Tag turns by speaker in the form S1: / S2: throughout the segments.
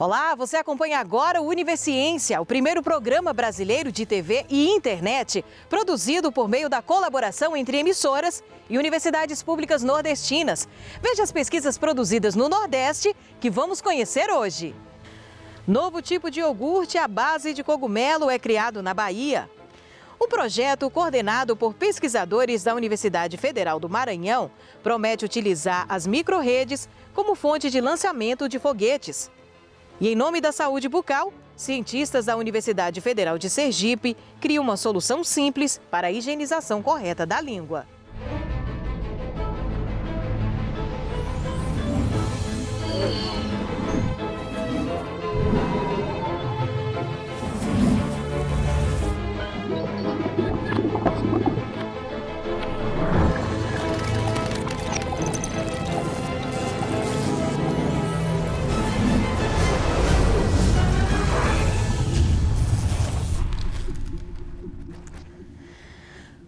S1: Olá, você acompanha agora o Univerciência, o primeiro programa brasileiro de TV e internet, produzido por meio da colaboração entre emissoras e universidades públicas nordestinas. Veja as pesquisas produzidas no Nordeste que vamos conhecer hoje. Novo tipo de iogurte à base de cogumelo é criado na Bahia. O projeto, coordenado por pesquisadores da Universidade Federal do Maranhão, promete utilizar as micro-redes como fonte de lançamento de foguetes. E em nome da saúde bucal, cientistas da Universidade Federal de Sergipe criam uma solução simples para a higienização correta da língua.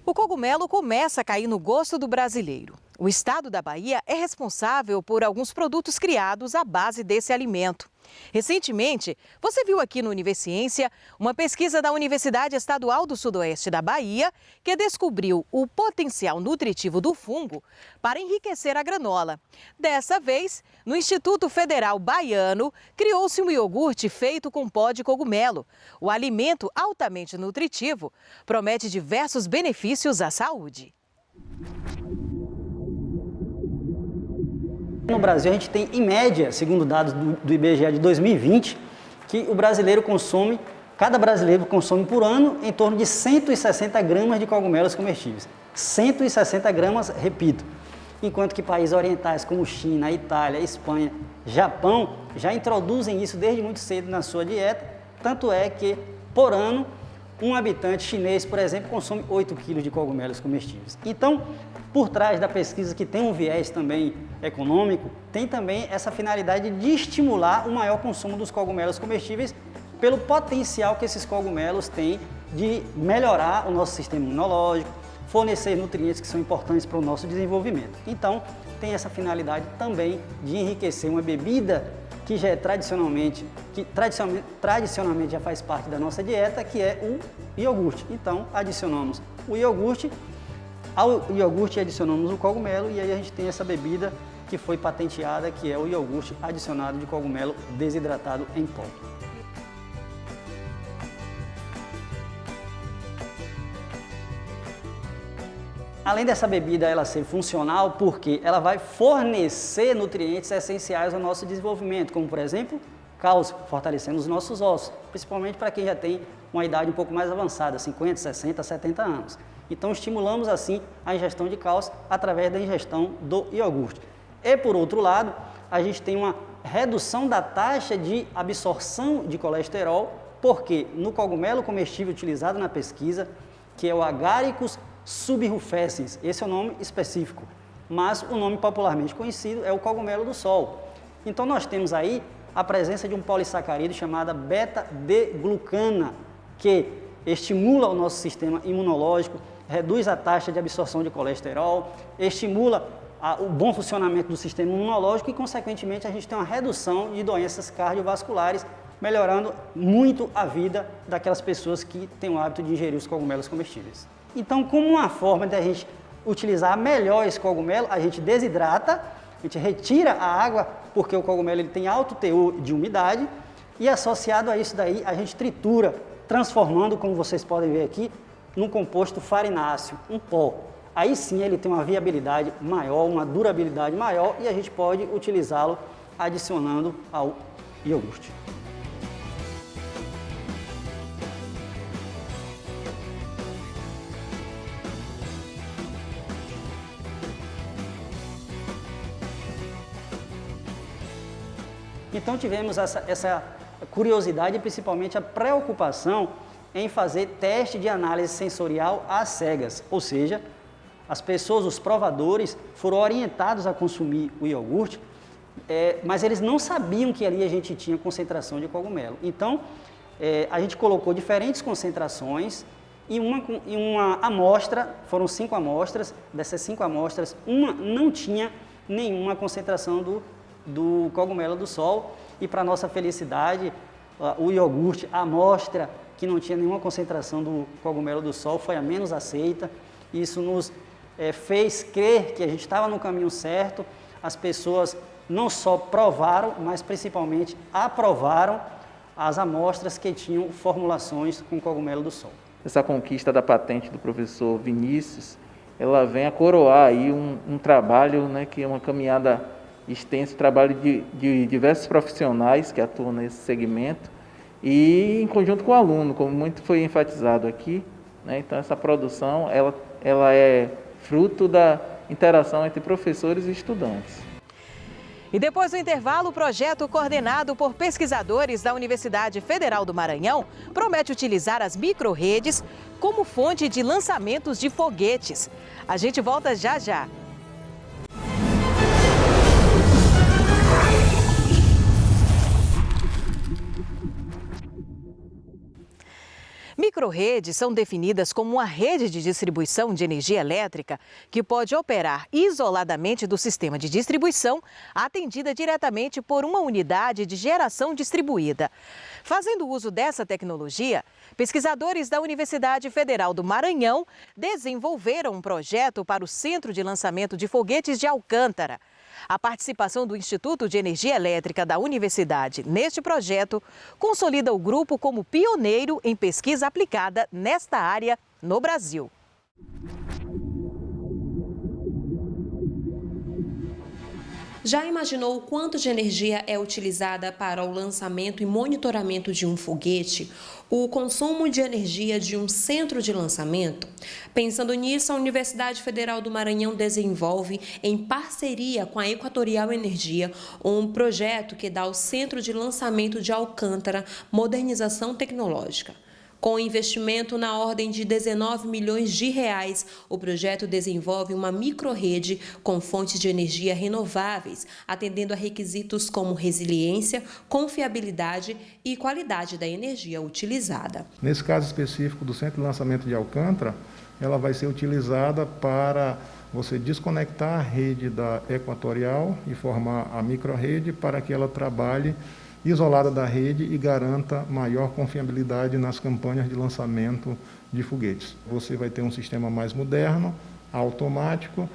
S1: O cogumelo começa a cair no gosto do brasileiro. O estado da Bahia é responsável por alguns produtos criados à base desse alimento. Recentemente, você viu aqui no Univerciência uma pesquisa da Universidade Estadual do Sudoeste da Bahia que descobriu o potencial nutritivo do fungo para enriquecer a granola. Dessa vez, no Instituto Federal Baiano, criou-se um iogurte feito com pó de cogumelo. O alimento altamente nutritivo promete diversos benefícios à saúde.
S2: No Brasil, a gente tem, em média, segundo dados do IBGE de 2020, que cada brasileiro consome por ano em torno de 160 gramas de cogumelos comestíveis. 160 gramas, repito. Enquanto que países orientais como China, Itália, Espanha, Japão já introduzem isso desde muito cedo na sua dieta. Tanto é que, por ano, um habitante chinês, por exemplo, consome 8 quilos de cogumelos comestíveis. Então, por trás da pesquisa, que tem um viés também econômico, tem também essa finalidade de estimular o maior consumo dos cogumelos comestíveis pelo potencial que esses cogumelos têm de melhorar o nosso sistema imunológico, fornecer nutrientes que são importantes para o nosso desenvolvimento. Então, tem essa finalidade também de enriquecer uma bebida que já é tradicionalmente já faz parte da nossa dieta, que é o iogurte. Então, adicionamos o iogurte, ao iogurte adicionamos o cogumelo e aí a gente tem essa bebida que foi patenteada, que é o iogurte adicionado de cogumelo desidratado em pó. Além dessa bebida ela ser funcional, porque ela vai fornecer nutrientes essenciais ao nosso desenvolvimento, como por exemplo, cálcio, fortalecendo os nossos ossos, principalmente para quem já tem uma idade um pouco mais avançada, 50, 60, 70 anos. Então estimulamos assim a ingestão de cálcio através da ingestão do iogurte. E por outro lado, a gente tem uma redução da taxa de absorção de colesterol, porque no cogumelo comestível utilizado na pesquisa, que é o Agaricus subrufescens, esse é o nome específico, mas o nome popularmente conhecido é o cogumelo do sol. Então nós temos aí a presença de um polissacarídeo chamado beta-D-glucana, que estimula o nosso sistema imunológico, reduz a taxa de absorção de colesterol, estimula o bom funcionamento do sistema imunológico e, consequentemente, a gente tem uma redução de doenças cardiovasculares, melhorando muito a vida daquelas pessoas que têm o hábito de ingerir os cogumelos comestíveis. Então, como uma forma de a gente utilizar melhor esse cogumelo, a gente desidrata, a gente retira a água, porque o cogumelo ele tem alto teor de umidade, e associado a isso daí, a gente tritura, transformando, como vocês podem ver aqui, num composto farináceo, um pó. Aí sim ele tem uma viabilidade maior, uma durabilidade maior e a gente pode utilizá-lo adicionando ao iogurte. Então tivemos essa curiosidade e principalmente a preocupação em fazer teste de análise sensorial às cegas, ou seja, as pessoas, os provadores, foram orientados a consumir o iogurte, mas eles não sabiam que ali a gente tinha concentração de cogumelo. Então, a gente colocou diferentes concentrações e uma amostra, foram 5 amostras, dessas 5 amostras, uma não tinha nenhuma concentração do cogumelo do sol e para nossa felicidade, o iogurte, a amostra que não tinha nenhuma concentração do cogumelo do sol foi a menos aceita. Isso nos fez crer que a gente estava no caminho certo. As pessoas não só provaram, mas principalmente aprovaram as amostras que tinham formulações com cogumelo do sol.
S3: Essa conquista da patente do professor Vinícius, ela vem a coroar aí um trabalho, né, que é uma caminhada extensa, trabalho de diversos profissionais que atuam nesse segmento e em conjunto com o aluno, como muito foi enfatizado aqui, né? Então essa produção ela é fruto da interação entre professores e estudantes.
S1: E depois do intervalo, o projeto coordenado por pesquisadores da Universidade Federal do Maranhão promete utilizar as micro-redes como fonte de lançamentos de foguetes. A gente volta já já. Micro-redes são definidas como uma rede de distribuição de energia elétrica que pode operar isoladamente do sistema de distribuição, atendida diretamente por uma unidade de geração distribuída. Fazendo uso dessa tecnologia, pesquisadores da Universidade Federal do Maranhão desenvolveram um projeto para o Centro de Lançamento de Foguetes de Alcântara. A participação do Instituto de Energia Elétrica da Universidade neste projeto consolida o grupo como pioneiro em pesquisa aplicada nesta área no Brasil.
S4: Já imaginou o quanto de energia é utilizada para o lançamento e monitoramento de um foguete? O consumo de energia de um centro de lançamento? Pensando nisso, a Universidade Federal do Maranhão desenvolve, em parceria com a Equatorial Energia, um projeto que dá ao Centro de Lançamento de Alcântara modernização tecnológica. Com investimento na ordem de 19 milhões de reais, o projeto desenvolve uma microrrede com fontes de energia renováveis, atendendo a requisitos como resiliência, confiabilidade e qualidade da energia utilizada.
S5: Nesse caso específico do Centro de Lançamento de Alcântara, ela vai ser utilizada para você desconectar a rede da Equatorial e formar a microrrede para que ela trabalhe isolada da rede e garanta maior confiabilidade nas campanhas de lançamento de foguetes. Você vai ter um sistema mais moderno, automático,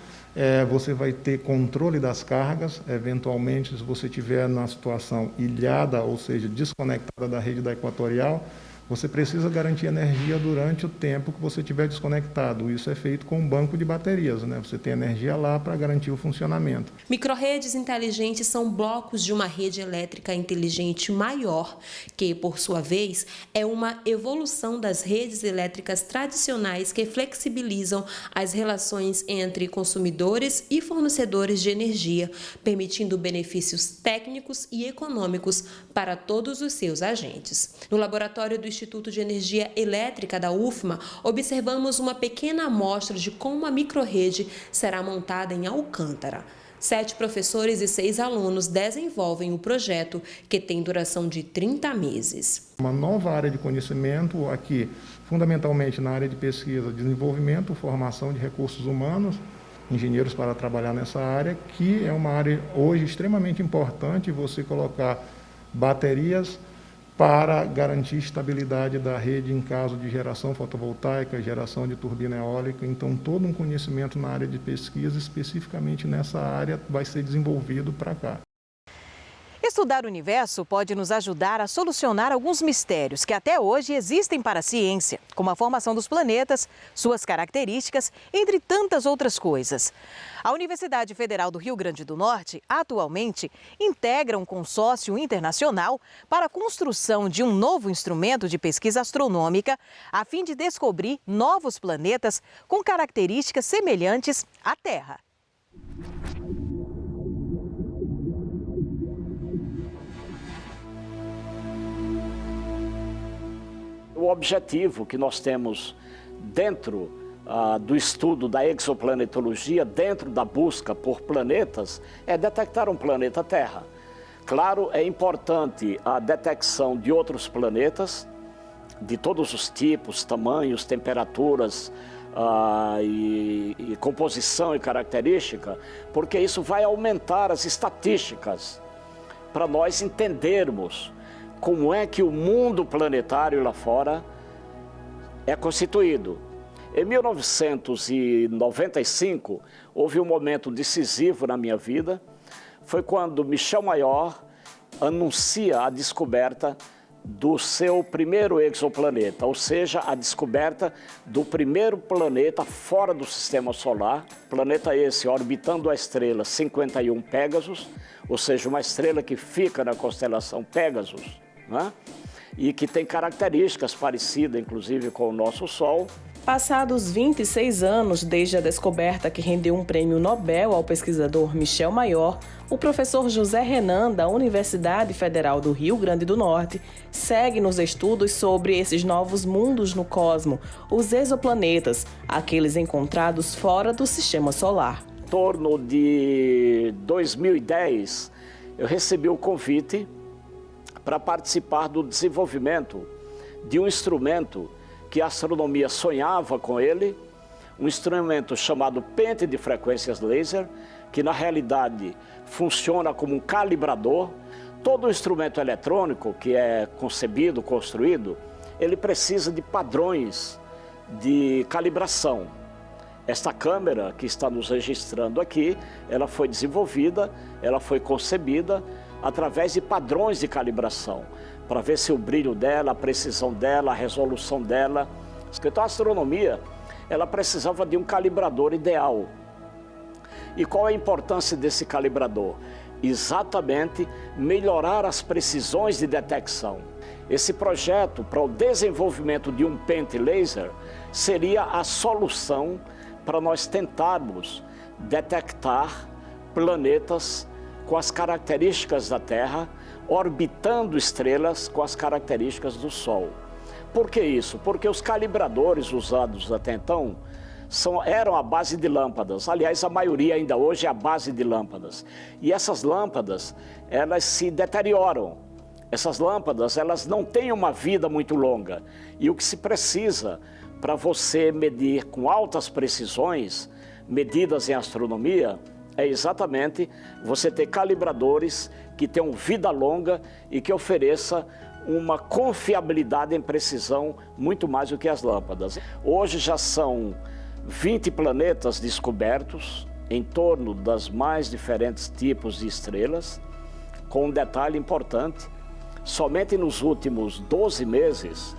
S5: você vai ter controle das cargas, eventualmente se você estiver na situação ilhada, ou seja, desconectada da rede da Equatorial, você precisa garantir energia durante o tempo que você estiver desconectado. Isso é feito com um banco de baterias, né? Você tem energia lá para garantir o funcionamento.
S4: Microrredes inteligentes são blocos de uma rede elétrica inteligente maior, que, por sua vez, é uma evolução das redes elétricas tradicionais que flexibilizam as relações entre consumidores e fornecedores de energia, permitindo benefícios técnicos e econômicos para todos os seus agentes. No laboratório do Instituto de Energia Elétrica da UFMA, observamos uma pequena amostra de como a microrrede será montada em Alcântara. 7 professores e 6 alunos desenvolvem o projeto, que tem duração de 30 meses.
S5: Uma nova área de conhecimento aqui, fundamentalmente na área de pesquisa, desenvolvimento, formação de recursos humanos, engenheiros para trabalhar nessa área, que é uma área hoje extremamente importante você colocar baterias para garantir estabilidade da rede em caso de geração fotovoltaica, geração de turbina eólica. Então, todo um conhecimento na área de pesquisa, especificamente nessa área, vai ser desenvolvido para cá.
S1: Estudar o universo pode nos ajudar a solucionar alguns mistérios que até hoje existem para a ciência, como a formação dos planetas, suas características, entre tantas outras coisas. A Universidade Federal do Rio Grande do Norte, atualmente, integra um consórcio internacional para a construção de um novo instrumento de pesquisa astronômica, a fim de descobrir novos planetas com características semelhantes à Terra.
S6: O objetivo que nós temos dentro do estudo da exoplanetologia, dentro da busca por planetas, é detectar um planeta Terra. Claro, é importante a detecção de outros planetas, de todos os tipos, tamanhos, temperaturas e composição e característica, porque isso vai aumentar as estatísticas para nós entendermos como é que o mundo planetário lá fora é constituído. Em 1995, houve um momento decisivo na minha vida, foi quando Michel Mayor anuncia a descoberta do seu primeiro exoplaneta, ou seja, a descoberta do primeiro planeta fora do sistema solar, planeta esse orbitando a estrela 51 Pégasus, ou seja, uma estrela que fica na constelação Pégasus, né? E que tem características parecidas, inclusive, com o nosso Sol.
S7: Passados 26 anos desde a descoberta que rendeu um prêmio Nobel ao pesquisador Michel Mayor, o professor José Renan, da Universidade Federal do Rio Grande do Norte, segue nos estudos sobre esses novos mundos no cosmo, os exoplanetas, aqueles encontrados fora do sistema solar.
S6: Em torno de 2010, eu recebi o convite para participar do desenvolvimento de um instrumento que a astronomia sonhava com ele, um instrumento chamado pente de frequências laser, que na realidade funciona como um calibrador. Todo instrumento eletrônico que é concebido, construído, ele precisa de padrões de calibração. Esta câmera que está nos registrando aqui, ela foi desenvolvida, ela foi concebida através de padrões de calibração, para ver se o brilho dela, a precisão dela, a resolução dela. Então a astronomia, ela precisava de um calibrador ideal. E qual é a importância desse calibrador? Exatamente melhorar as precisões de detecção. Esse projeto para o desenvolvimento de um pente laser seria a solução para nós tentarmos detectar planetas com as características da Terra, orbitando estrelas com as características do Sol. Por que isso? Porque os calibradores usados até então eram à base de lâmpadas. Aliás, a maioria ainda hoje é à base de lâmpadas. E essas lâmpadas, elas se deterioram. Essas lâmpadas, elas não têm uma vida muito longa. E o que se precisa para você medir com altas precisões, medidas em astronomia, é exatamente você ter calibradores que tenham vida longa e que ofereça uma confiabilidade em precisão muito mais do que as lâmpadas. Hoje já são 20 planetas descobertos em torno das mais diferentes tipos de estrelas, com um detalhe importante: somente nos últimos 12 meses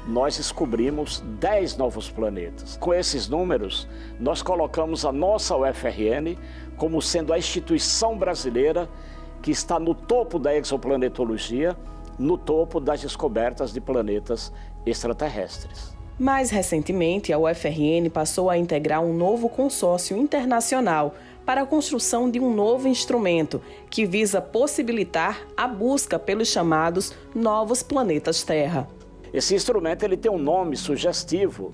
S6: nós descobrimos 10 novos planetas. Com esses números, nós colocamos a nossa UFRN como sendo a instituição brasileira que está no topo da exoplanetologia, no topo das descobertas de planetas extraterrestres.
S7: Mais recentemente, a UFRN passou a integrar um novo consórcio internacional para a construção de um novo instrumento que visa possibilitar a busca pelos chamados novos planetas Terra.
S6: Esse instrumento ele tem um nome sugestivo,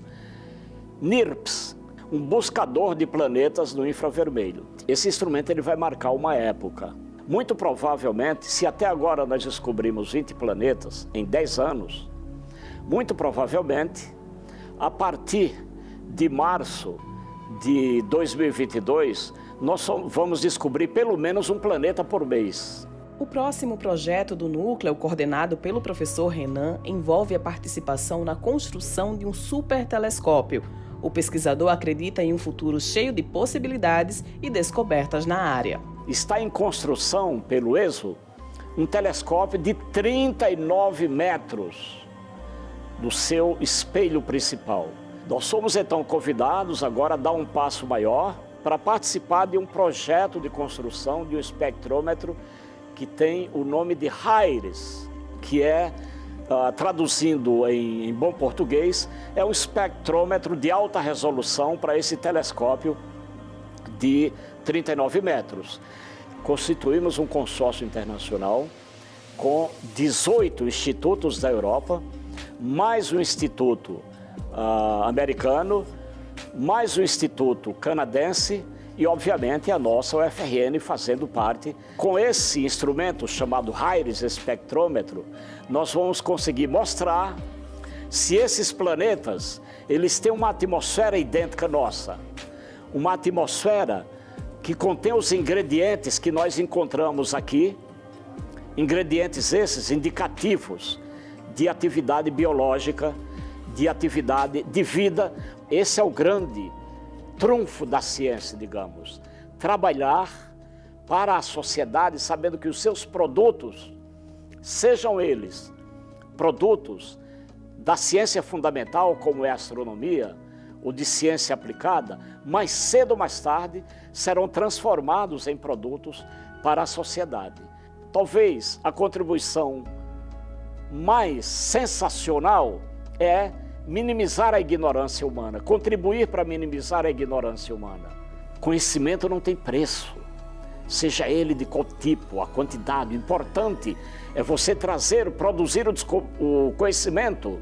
S6: NIRPS, um buscador de planetas no infravermelho. Esse instrumento ele vai marcar uma época. Muito provavelmente, se até agora nós descobrimos 20 planetas em 10 anos, muito provavelmente, a partir de março de 2022, nós vamos descobrir pelo menos um planeta por mês.
S7: O próximo projeto do núcleo, coordenado pelo professor Renan, envolve a participação na construção de um supertelescópio. O pesquisador acredita em um futuro cheio de possibilidades e descobertas na área.
S6: Está em construção, pelo ESO, um telescópio de 39 metros do seu espelho principal. Nós somos então convidados agora a dar um passo maior para participar de um projeto de construção de um espectrômetro que tem o nome de HIRIS, que é, traduzindo em bom português, é um espectrômetro de alta resolução para esse telescópio de 39 metros. Constituímos um consórcio internacional com 18 institutos da Europa, mais um instituto americano, mais um instituto canadense e, obviamente, a nossa UFRN fazendo parte. Com esse instrumento chamado HIRIS espectrômetro, nós vamos conseguir mostrar se esses planetas eles têm uma atmosfera idêntica à nossa, uma atmosfera que contém os ingredientes que nós encontramos aqui Ingredientes esses indicativos de atividade biológica, de atividade de vida. Esse é o grande trunfo da ciência, digamos. Trabalhar para a sociedade sabendo que os seus produtos, sejam eles produtos da ciência fundamental, como é a astronomia, ou de ciência aplicada, mais cedo ou mais tarde serão transformados em produtos para a sociedade. Talvez a contribuição mais sensacional é minimizar a ignorância humana, contribuir para minimizar a ignorância humana. Conhecimento não tem preço, seja ele de qual tipo, a quantidade. O importante é você trazer, produzir o conhecimento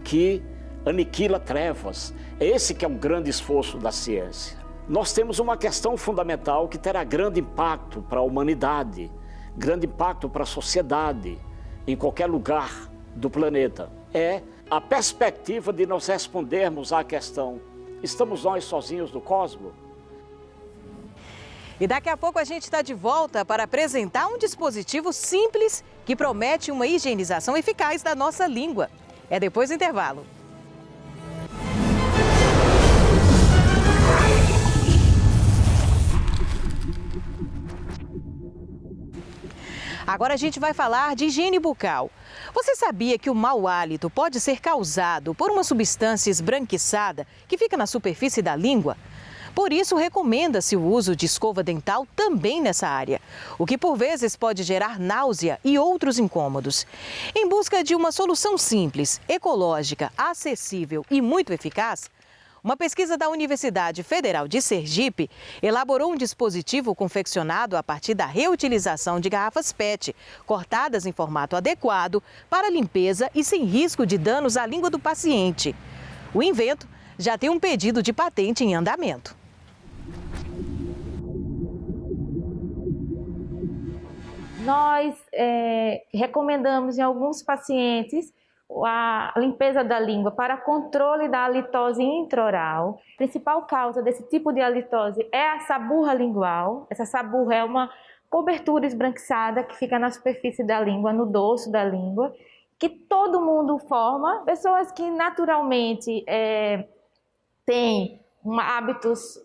S6: que aniquila trevas. É esse que é um grande esforço da ciência. Nós temos uma questão fundamental que terá grande impacto para a humanidade, grande impacto para a sociedade, em qualquer lugar do planeta. É a perspectiva de nós respondermos à questão: estamos nós sozinhos no cosmos?
S1: E daqui a pouco a gente está de volta para apresentar um dispositivo simples que promete uma higienização eficaz da nossa língua. É depois do intervalo. Agora a gente vai falar de higiene bucal. Você sabia que o mau hálito pode ser causado por uma substância esbranquiçada que fica na superfície da língua? Por isso, recomenda-se o uso de escova dental também nessa área, o que por vezes pode gerar náusea e outros incômodos. Em busca de uma solução simples, ecológica, acessível e muito eficaz, uma pesquisa da Universidade Federal de Sergipe elaborou um dispositivo confeccionado a partir da reutilização de garrafas PET, cortadas em formato adequado para limpeza e sem risco de danos à língua do paciente. O invento já tem um pedido de patente em andamento.
S8: Nós recomendamos em alguns pacientes a limpeza da língua para controle da halitose intraoral. A principal causa desse tipo de halitose é a saburra lingual. Essa saburra é uma cobertura esbranquiçada que fica na superfície da língua, no dorso da língua, que todo mundo forma. Pessoas que naturalmente têm hábitos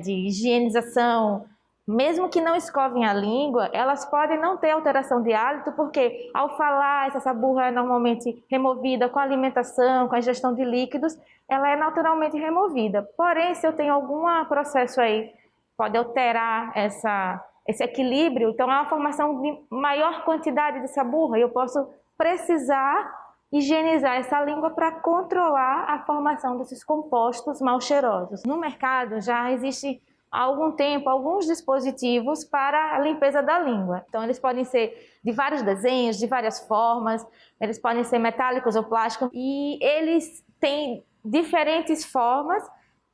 S8: de higienização, mesmo que não escovem a língua, elas podem não ter alteração de hálito, porque ao falar, essa saburra é normalmente removida com a alimentação, com a ingestão de líquidos, ela é naturalmente removida. Porém, se eu tenho algum processo aí, pode alterar esse equilíbrio, então há uma formação de maior quantidade de saburra e eu posso precisar higienizar essa língua para controlar a formação desses compostos mal cheirosos. No mercado já existe há algum tempo alguns dispositivos para a limpeza da língua. Então eles podem ser de vários desenhos, de várias formas, eles podem ser metálicos ou plásticos e eles têm diferentes formas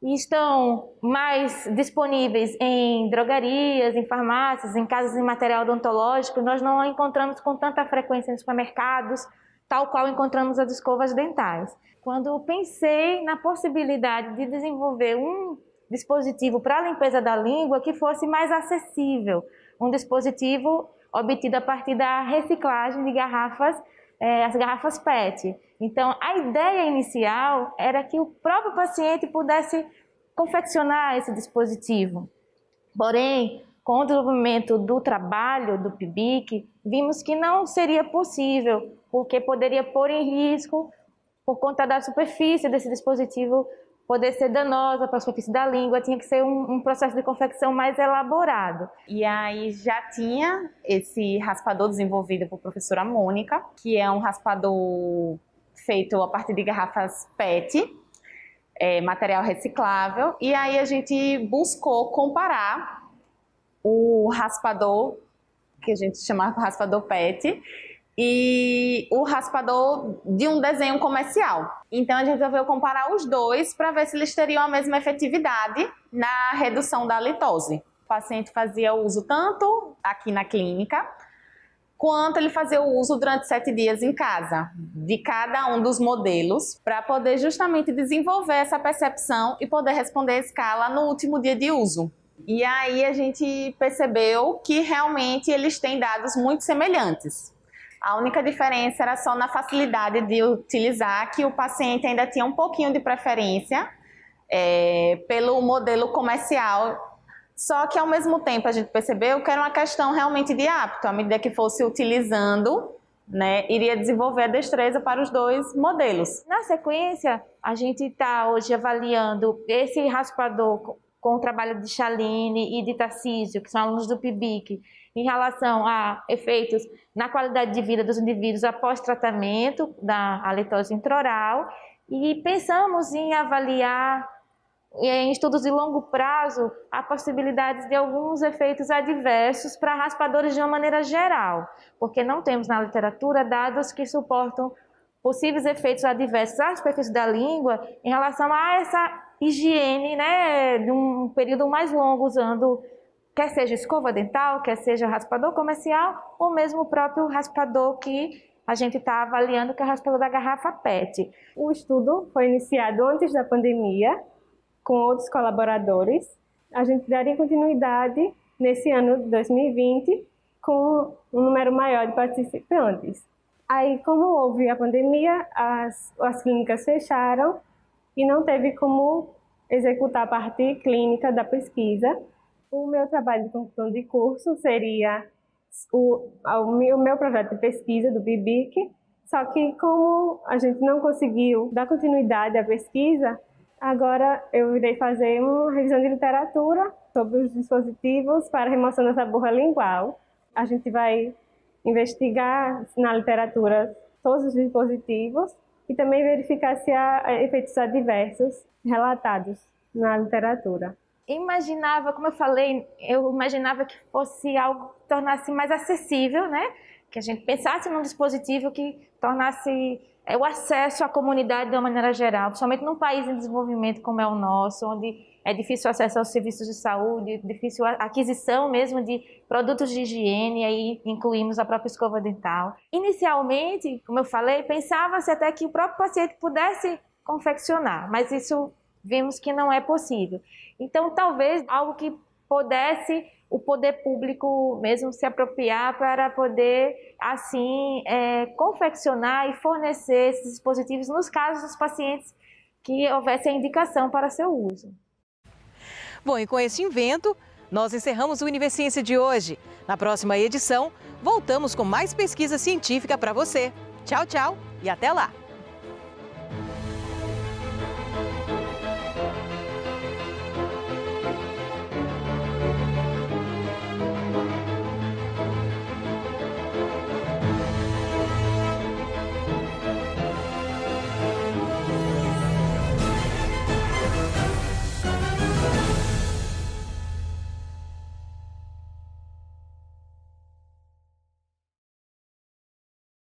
S8: e estão mais disponíveis em drogarias, em farmácias, em casas de material odontológico. Nós não encontramos com tanta frequência em supermercados, tal qual encontramos as escovas dentais. Quando eu pensei na possibilidade de desenvolver um dispositivo para a limpeza da língua que fosse mais acessível, um dispositivo obtido a partir da reciclagem de garrafas, as garrafas PET. Então, a ideia inicial era que o próprio paciente pudesse confeccionar esse dispositivo. Porém, com o desenvolvimento do trabalho do PIBIC, vimos que não seria possível, porque poderia pôr em risco, por conta da superfície desse dispositivo, poder ser danosa para a superfície da língua, tinha que ser um processo de confecção mais elaborado.
S9: E aí já tinha esse raspador desenvolvido por professora Mônica, que é um raspador feito a partir de garrafas PET, material reciclável, e aí a gente buscou comparar o raspador, que a gente chamava de raspador PET, e o raspador de um desenho comercial. Então a gente resolveu comparar os dois para ver se eles teriam a mesma efetividade na redução da halitose. O paciente fazia uso tanto aqui na clínica, quanto ele fazia o uso durante 7 dias em casa, de cada um dos modelos, para poder justamente desenvolver essa percepção e poder responder a escala no último dia de uso. E aí a gente percebeu que realmente eles têm dados muito semelhantes. A única diferença era só na facilidade de utilizar, que o paciente ainda tinha um pouquinho de preferência pelo modelo comercial. Só que ao mesmo tempo a gente percebeu que era uma questão realmente de hábito. À medida que fosse utilizando, né, iria desenvolver a destreza para os dois modelos.
S8: Na sequência, a gente está hoje avaliando esse raspador com o trabalho de Chaline e de Tarcísio, que são alunos do PIBIC, em relação a efeitos na qualidade de vida dos indivíduos após tratamento da halitose intraoral, e pensamos em avaliar em estudos de longo prazo a possibilidade de alguns efeitos adversos para raspadores de uma maneira geral, porque não temos na literatura dados que suportam possíveis efeitos adversos à superfície da língua em relação a essa higiene, né, de um período mais longo usando, quer seja escova dental, quer seja raspador comercial, ou mesmo o próprio raspador que a gente está avaliando, que é o raspador da garrafa PET.
S10: O estudo foi iniciado antes da pandemia, com outros colaboradores. A gente daria continuidade nesse ano de 2020 com um número maior de participantes. Aí, como houve a pandemia, as clínicas fecharam e não teve como executar a parte clínica da pesquisa. O meu trabalho de conclusão de curso seria o meu projeto de pesquisa do BIBIC, só que como a gente não conseguiu dar continuidade à pesquisa, agora eu irei fazer uma revisão de literatura sobre os dispositivos para remoção da saburra lingual. A gente vai investigar na literatura todos os dispositivos e também verificar se há efeitos adversos relatados na literatura.
S8: Imaginava, como eu falei, eu imaginava que fosse algo que tornasse mais acessível, né? Que a gente pensasse num dispositivo que tornasse o acesso à comunidade de uma maneira geral, principalmente num país em desenvolvimento como é o nosso, onde é difícil acesso aos serviços de saúde, difícil a aquisição mesmo de produtos de higiene, e aí incluímos a própria escova dental. Inicialmente, como eu falei, pensava-se até que o próprio paciente pudesse confeccionar, mas isso vimos que não é possível. Então, talvez algo que pudesse o poder público mesmo se apropriar para poder, assim, confeccionar e fornecer esses dispositivos nos casos dos pacientes que houvesse a indicação para seu uso.
S1: Bom, e com esse invento, nós encerramos o Universiência de hoje. Na próxima edição, voltamos com mais pesquisa científica para você. Tchau, tchau e até lá!